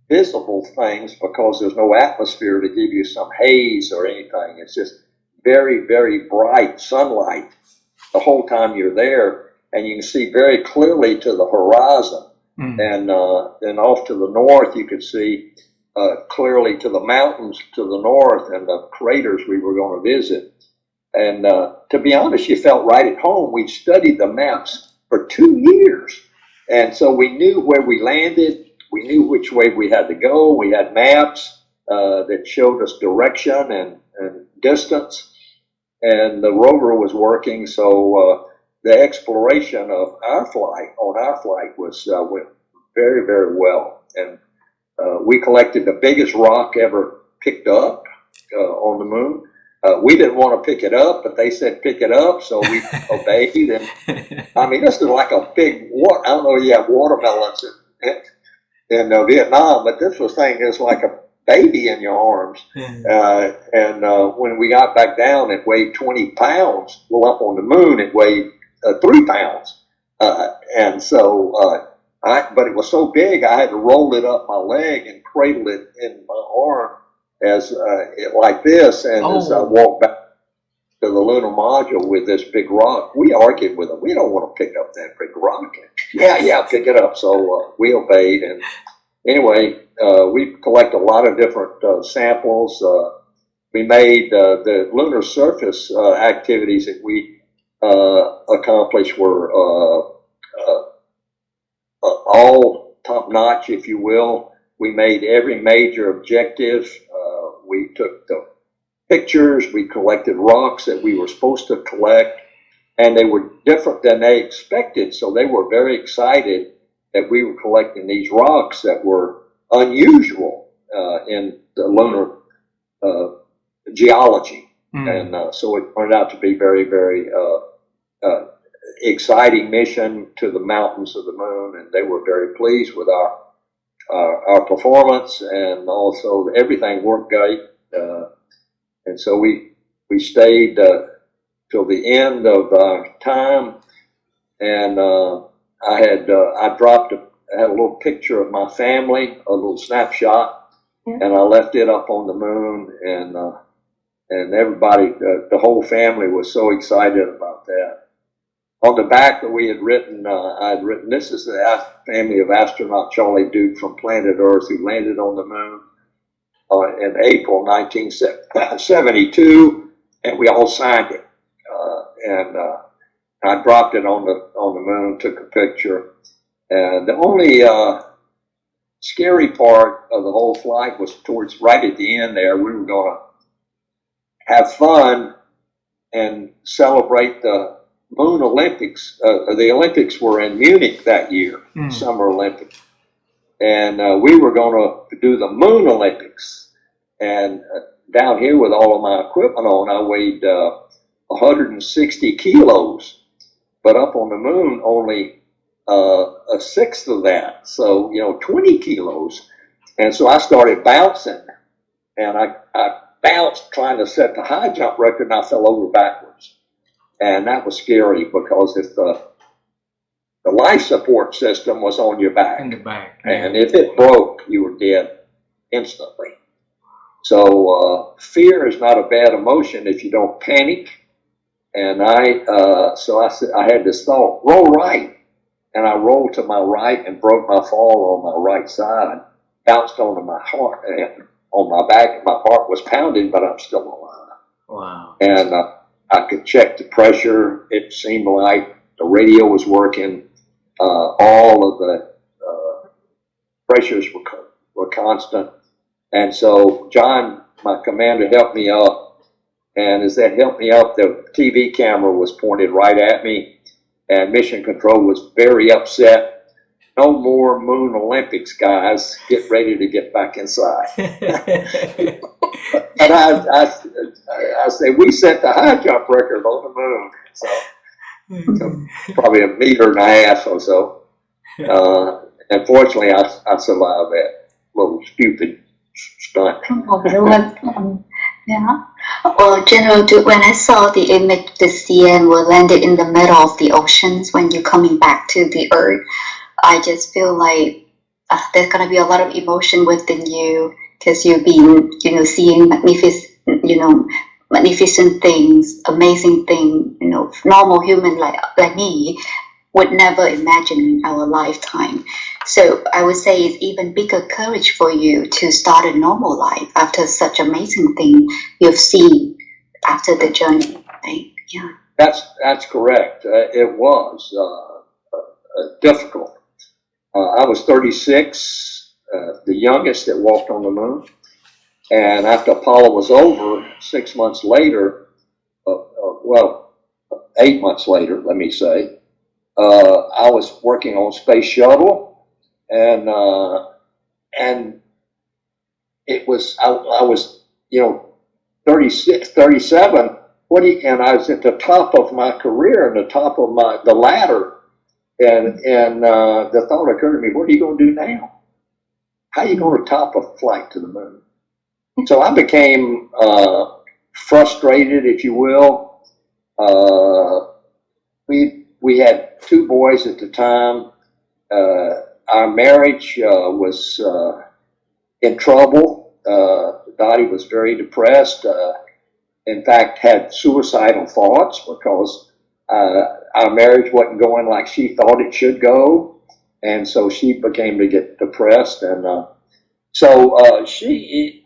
visible things, because there's no atmosphere to give you some haze or anything. It's just very, very bright sunlight the whole time you're there, and you can see very clearly to the horizon. And then off to the north, you could see clearly to the mountains to the north and the craters we were going to visit. And to be honest, you felt right at home. We studied the maps for 2 years, and so we knew where we landed. We knew which way we had to go. We had maps that showed us direction and distance, and the rover was working. So the exploration of our flight was went very, very well, and we collected the biggest rock ever picked up on the moon. We didn't want to pick it up, but they said pick it up, so we obeyed. And I mean, this is like a big I don't know if you have watermelons in Vietnam, but this thing is like a baby in your arms. And when we got back down, it weighed 20 pounds. Well, up on the moon, it weighed 3 pounds. And so, but it was so big, I had to roll it up my leg and cradle it in my arm as like this. And as I walked back to the lunar module with this big rock, we argued with them. We don't want to pick up that big rock. Yeah, pick it up. So we obeyed. And anyway, we collect a lot of different samples. We made the lunar surface activities that we accomplished were all top notch, if you will. We made every major objective. We took the pictures. We collected rocks that we were supposed to collect, and they were different than they expected. So they were very excited that we were collecting these rocks that were unusual in the lunar geology. And so it turned out to be very, very exciting mission to the mountains of the moon, and they were very pleased with our performance, and also everything worked great. And so we stayed till the end of our time, and I had a little picture of my family, a little snapshot, and I left it up on the moon, and everybody, the whole family was so excited about that. On the back, I had written, this is the family of astronaut Charlie Duke from planet Earth who landed on the moon in April 1972, and we all signed it. And I dropped it on the moon, took a picture. And the only scary part of the whole flight was towards right at the end there. We were going to have fun and celebrate the Moon Olympics. The Olympics were in Munich that year, Summer Olympics. And we were going to do the Moon Olympics. And down here with all of my equipment on, I weighed 160 kilos. But up on the moon, only a sixth of that. So, 20 kilos. And so I started bouncing. And I bounced trying to set the high jump record, and I fell over backwards. And that was scary because if the life support system was on your back, in the back, and if it broke, you were dead instantly. So fear is not a bad emotion if you don't panic. And I had this thought, roll right. And I rolled to my right and broke my fall on my right side, bounced onto my heart, and on my back. My heart was pounding, but I'm still alive. Wow. And I could check the pressure. It seemed like the radio was working. All of the pressures were constant. And so John, my commander, helped me up. And as that helped me up, the TV camera was pointed right at me. And Mission Control was very upset. No more Moon Olympics, guys. Get ready to get back inside. But I say, we set the high jump record on the moon. So probably 1.5 meters or so. And fortunately, I survived that little stupid stunt. Yeah. Well, General Duke, when I saw the image, the CN were landed in the middle of the oceans when you're coming back to the Earth, I just feel like there's gonna be a lot of emotion within you because you've been, seeing magnificent things, amazing things. Normal human like me would never imagine in our lifetime. So I would say it's even bigger courage for you to start a normal life after such amazing thing you've seen after the journey, right? Yeah. That's correct. It was difficult. I was 36, the youngest that walked on the moon. And after Apollo was over, 6 months later, 8 months later, let me say, I was working on Space Shuttle, and it was I was 36, 37. And I was at the top of my career, and the top of the ladder. And the thought occurred to me, what are you going to do now? How are you going to top a flight to the moon? So I became frustrated, if you will. We had 2 boys at the time. Our marriage was in trouble. Dottie was very depressed. In fact, had suicidal thoughts because our marriage wasn't going like she thought it should go, and so she began to get depressed, and so she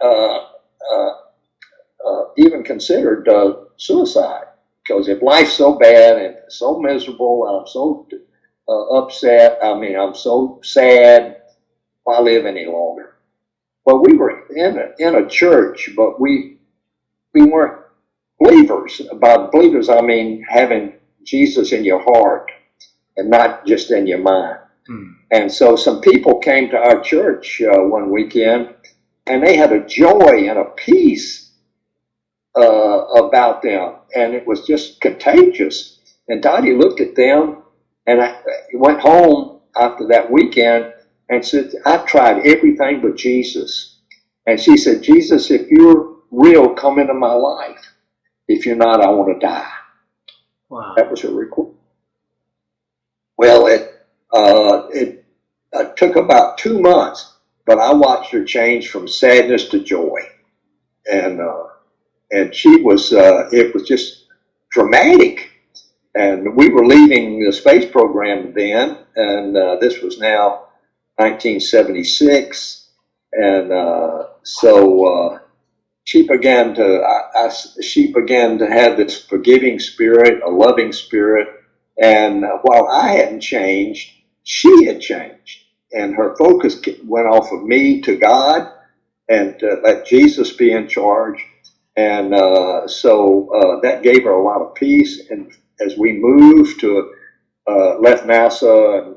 even considered suicide, because if life's so bad and so miserable, and I'm so upset, I'm so sad, why live any longer? Well, we were in a church, but we we weren't believers. By believers, I mean having Jesus in your heart and not just in your mind. And so some people came to our church one weekend, and they had a joy and a peace about them, and it was just contagious. And Dottie looked at them, and I went home after that weekend and said, "I've tried everything but Jesus." And she said, "Jesus, if you're real, come into my life. If you're not, I want to die." Wow. That was her request. Well, it took about 2 months, but I watched her change from sadness to joy, and she was. It was just dramatic. And we were leaving the space program then, and this was now 1976, and so she began to have this forgiving spirit, a loving spirit, and while I hadn't changed, she had changed, and her focus went off of me to God, and to let Jesus be in charge, and so that gave her a lot of peace. And as we moved to left NASA,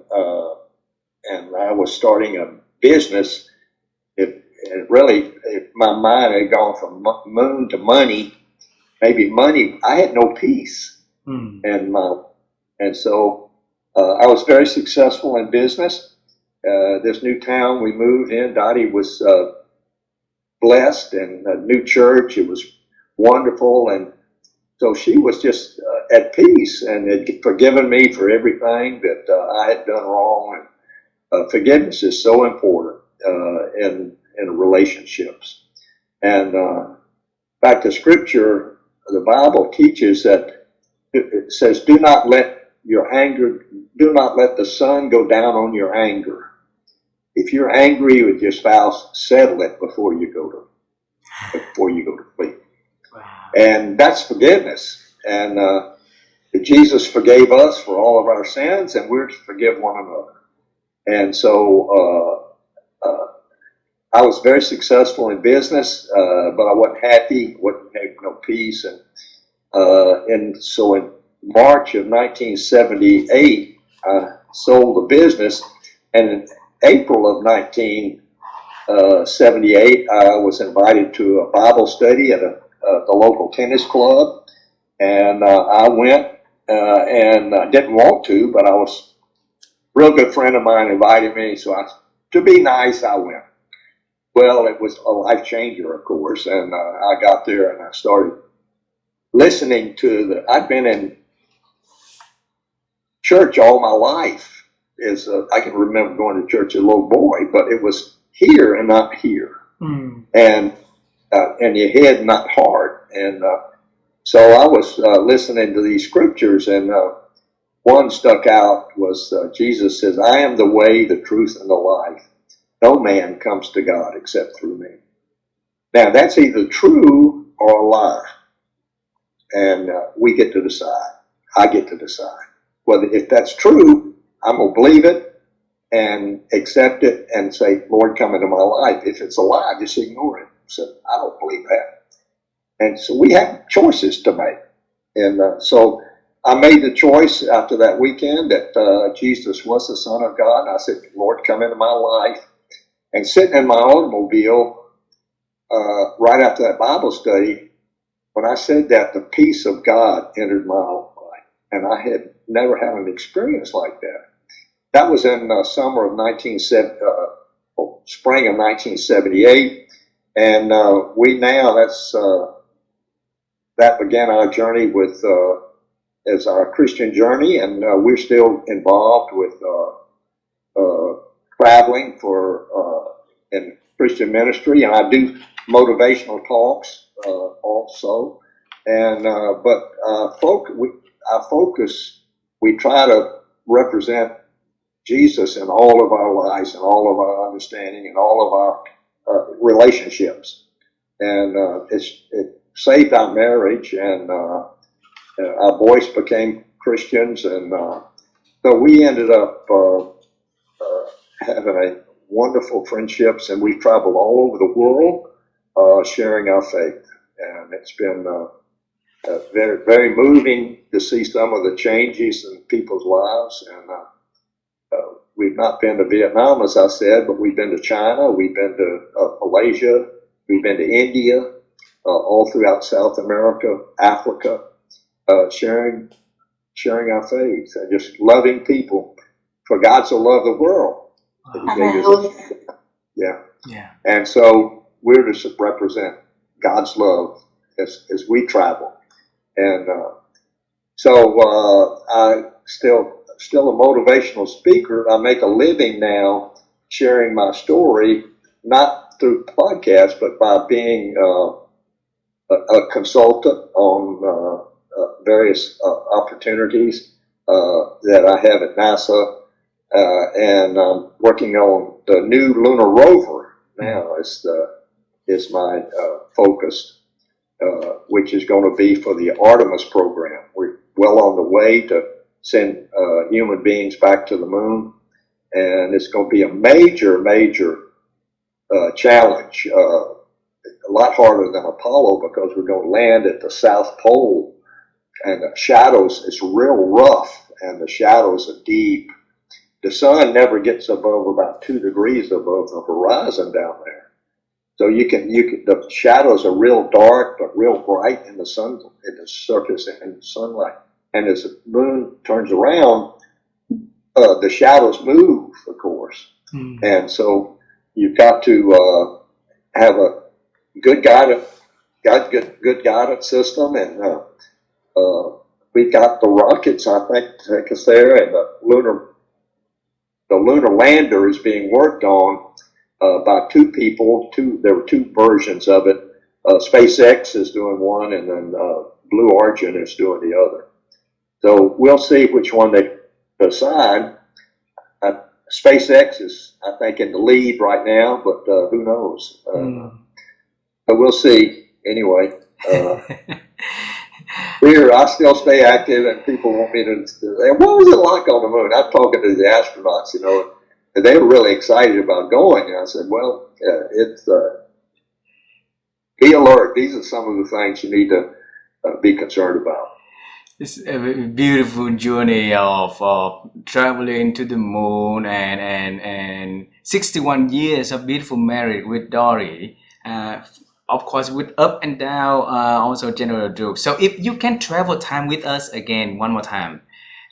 and I was starting a business, my mind had gone from moon to money, maybe money. I had no peace, and so I was very successful in business. This new town we moved in, Dottie was blessed, and a new church. It was wonderful, and so she was just at peace and had forgiven me for everything that I had done wrong. And forgiveness is so important in relationships. And back to Scripture, the Bible teaches that it says, "Do not let the sun go down on your anger." If you're angry with your spouse, settle it before you go to sleep. Wow. And that's forgiveness. And Jesus forgave us for all of our sins, and we're to forgive one another. And so I was very successful in business, but I wasn't happy, had no peace. And so in March of 1978, I sold the business, and in April of 1978, I was invited to a Bible study at the local tennis club, and I went, and I didn't want to, but I was a real good friend of mine invited me, so to be nice, I went. Well, it was a life changer, of course, and I got there and I started listening to I'd been in church all my life. I can remember going to church as a little boy, but it was here and not here, and your head, not heart. And so I was listening to these scriptures, and one stuck out was Jesus says, "I am the way, the truth, and the life. No man comes to God except through me." Now that's either true or a lie, and we get to decide. I get to decide whether if that's true, I'm gonna believe it and accept it and say, "Lord, come into my life." If it's a lie, just ignore it. So I don't believe that. And so we have choices to make. And so I made the choice after that weekend that Jesus was the Son of God. And I said, "Lord, come into my life." And sitting in my automobile right after that Bible study, when I said that, the peace of God entered my life. And I had never had an experience like that. That was in spring of 1978. And that began our journey as our Christian journey. And we're still involved with traveling in Christian ministry. And I do motivational talks also. And but our focus, we try to represent Jesus in all of our lives and all of our understanding and all of our relationships. And it saved our marriage, and our boys became Christians, and so we ended up having a wonderful friendships, and we traveled all over the world sharing our faith. and it's been very, very moving to see some of the changes in people's lives. And we've not been to Vietnam, as I said, but we've been to China, we've been to Malaysia, we've been to India, all throughout South America, Africa, sharing our faith and just loving people. For God so loved the world that He gave His. Yeah. And so we're to represent God's love as we travel. And so I still a motivational speaker. I make a living now sharing my story, not through podcasts, but by being a consultant on various opportunities that I have at NASA, and I'm working on the new lunar rover now. Is my focus, which is going to be for the Artemis program. We're well on the way to send human beings back to the moon, and it's going to be a major challenge. A lot harder than Apollo, because we're going to land at the South Pole, and the shadows, it's real rough, and the shadows are deep. The sun never gets above about 2 degrees above the horizon down there. So the shadows are real dark, but real bright in the sun, in the surface and sunlight. And as the moon turns around, the shadows move, of course. And so you've got to have a good guidance system, and we've got the rockets, I think, to take us there, and the lunar lander is being worked on by two people. There were two versions of it. SpaceX is doing one, and then Blue Origin is doing the other. So we'll see which one they decide. SpaceX is, I think, in the lead right now, but who knows? But we'll see. Anyway, I still stay active, and people want me to say, what was it like on the moon? I'm talking to the astronauts, and they were really excited about going. And I said, well, it's be alert. These are some of the things you need to be concerned about. It's a beautiful journey of traveling to the moon, and 61 years of beautiful marriage with Dorothy. Of course, with up and down, also General Duke. So if you can travel time with us again one more time,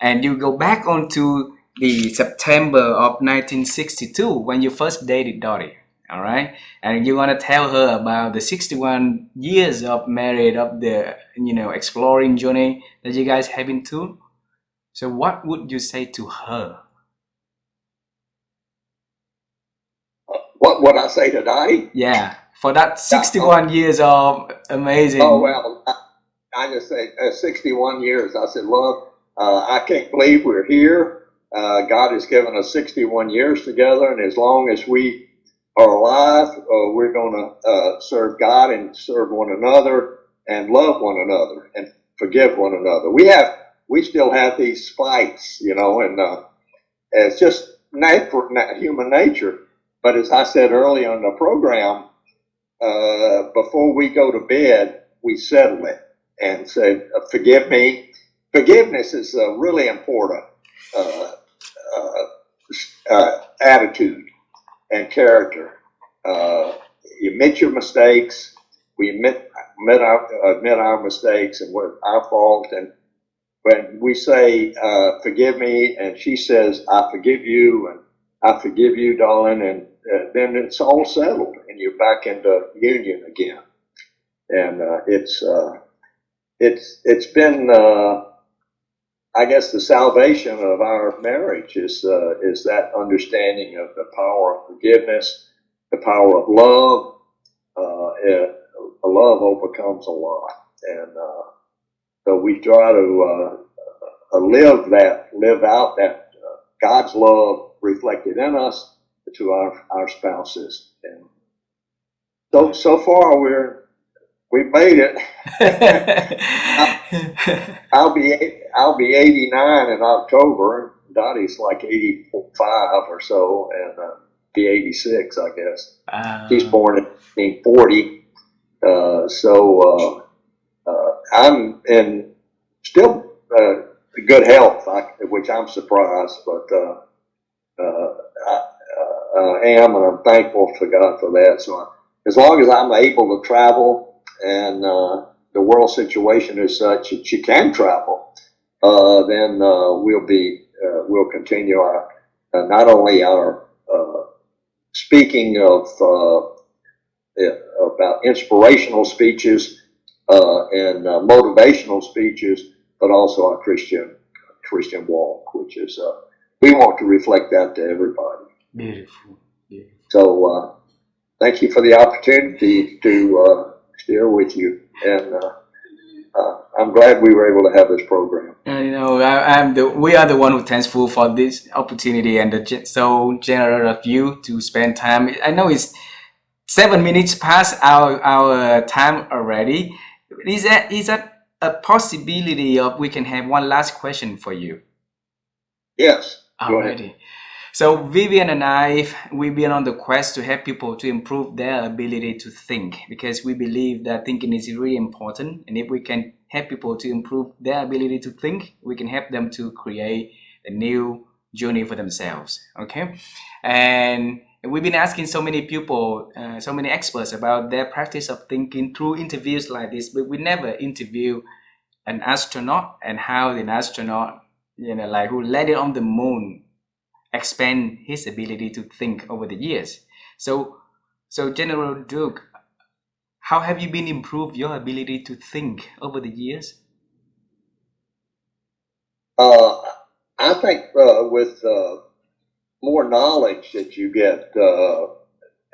and you go back onto the September of 1962 when you first dated Dorothy, all right, and you want to tell her about the 61 years of marriage, of the exploring journey that you guys have been to. So what would you say to her? What would I say to Dottie? Yeah, for that 61 years of amazing. Oh, well, I just say 61 years. I said, love, I can't believe we're here. God has given us 61 years together, and as long as we are alive, we're going to serve God and serve one another and love one another and forgive one another. We still have these fights, and it's just human nature. But as I said earlier on the program, before we go to bed, we settle it and say, forgive me. Forgiveness is a really important attitude and character. You admit your mistakes. We admit our mistakes and what our fault. And when we say, forgive me, and she says, I forgive you, and I forgive you, darling, and then it's all settled, and you're back into union again. And it's been, I guess, the salvation of our marriage is that understanding of the power of forgiveness, the power of love. Love overcomes a lot, and so we try to live out that God's love reflected in us to our spouses. And so far we made it. I'll be 89 in October. Dottie's like 85 or so, and be 86, I guess. She's born in 1940. I'm in still good health, which I'm surprised, but I am, and I'm thankful to God for that. So as long as I'm able to travel and the world situation is such that you can travel, then we'll continue our not only our speaking of about inspirational speeches and motivational speeches, but also our Christian walk, which is we want to reflect that to everybody. Beautiful. Beautiful. So thank you for the opportunity to share with you, and I'm glad we were able to have this program. We are the one who thankful for this opportunity and so generous of you to spend time. I know it's 7 minutes past our time already. Is that a possibility of we can have one last question for you? Yes. Already. So Vivian and we've been on the quest to help people to improve their ability to think, because we believe that thinking is really important. And if we can help people to improve their ability to think, we can help them to create a new journey for themselves. Okay. And we've been asking so many people, so many experts about their practice of thinking through interviews like this, but we never interview an astronaut and how an astronaut, who landed on the moon, expand his ability to think over the years. So General Duke, how have you been improved your ability to think over the years? I think with more knowledge that you get,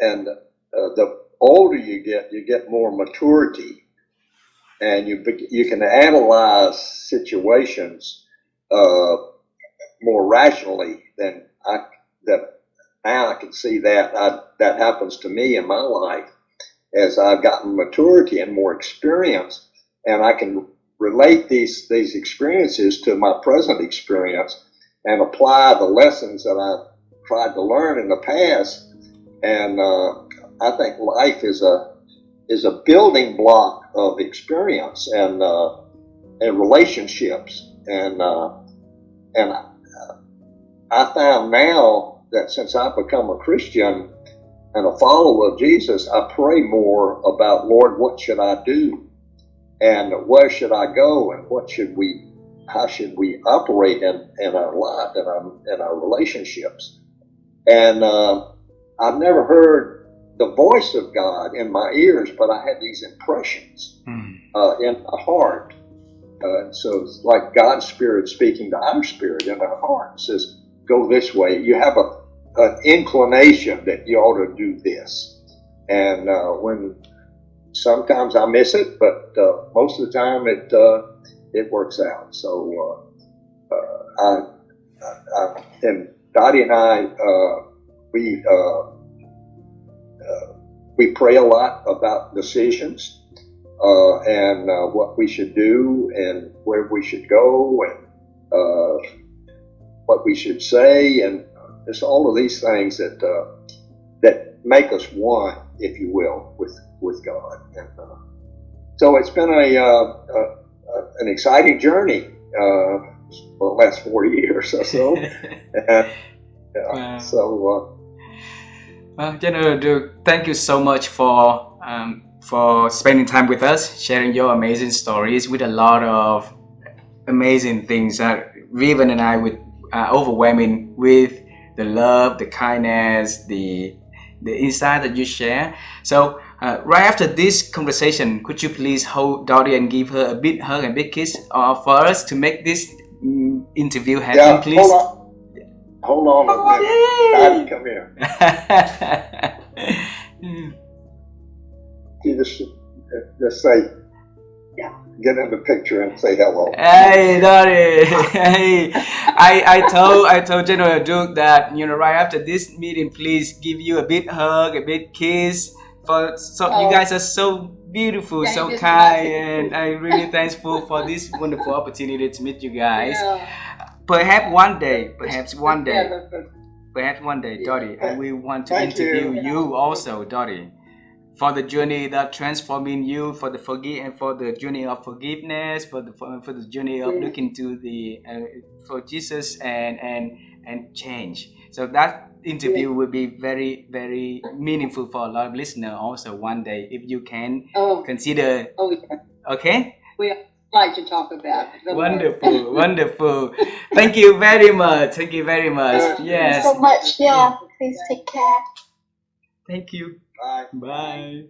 and the older you get more maturity, and you can analyze situations more rationally than now I can see that happens to me in my life as I've gotten maturity and more experience, and I can relate these experiences to my present experience and apply the lessons that I've tried to learn in the past. And I think life is a building block of experience and relationships, and I found now that since I've become a Christian and a follower of Jesus, I pray more about, Lord, what should I do? And where should I go? And how should we operate in our life, in our relationships? And I've never heard the voice of God in my ears, but I had these impressions in my heart. So it's like God's Spirit speaking to our spirit in our heart. It says, go this way. You have an inclination that you ought to do this. And when sometimes I miss it, but most of the time it works out. So and Dottie and I, we pray a lot about decisions and what we should do and where we should go and what we should say, and it's all of these things that make us one, if you will, with God. And so it's been an exciting journey for the last 40 years or so. And, Wow. So General Duke, thank you so much for spending time with us, sharing your amazing stories with a lot of amazing things that Vivian and I would overwhelming with the love, the kindness, the insight that you share. So right after this conversation, could you please hold Dorothy and give her a big hug and big kiss for us to make this interview happen, please? Hold on a minute. Daddy, come here. You just say, get in the picture and say hello. Hey, Dorothy. Hey, I told General Duke that right after this meeting, please give you a big hug, a big kiss. You guys are so beautiful, so kind, and I'm really thankful for this wonderful opportunity to meet you guys. Perhaps one day, Dorothy, and we want to interview you also, Dorothy, for the journey that transforming you, for the forgive and for the journey of forgiveness, for the journey of looking to the for Jesus and change. So that interview will be very very meaningful for a lot of listeners also one day if you can consider. Okay. We like to talk about it. Wonderful, wonderful. Thank you very much. Thank you very much. Yes. Thank you so much. Yeah. Please take care. Thank you. Bye. Bye.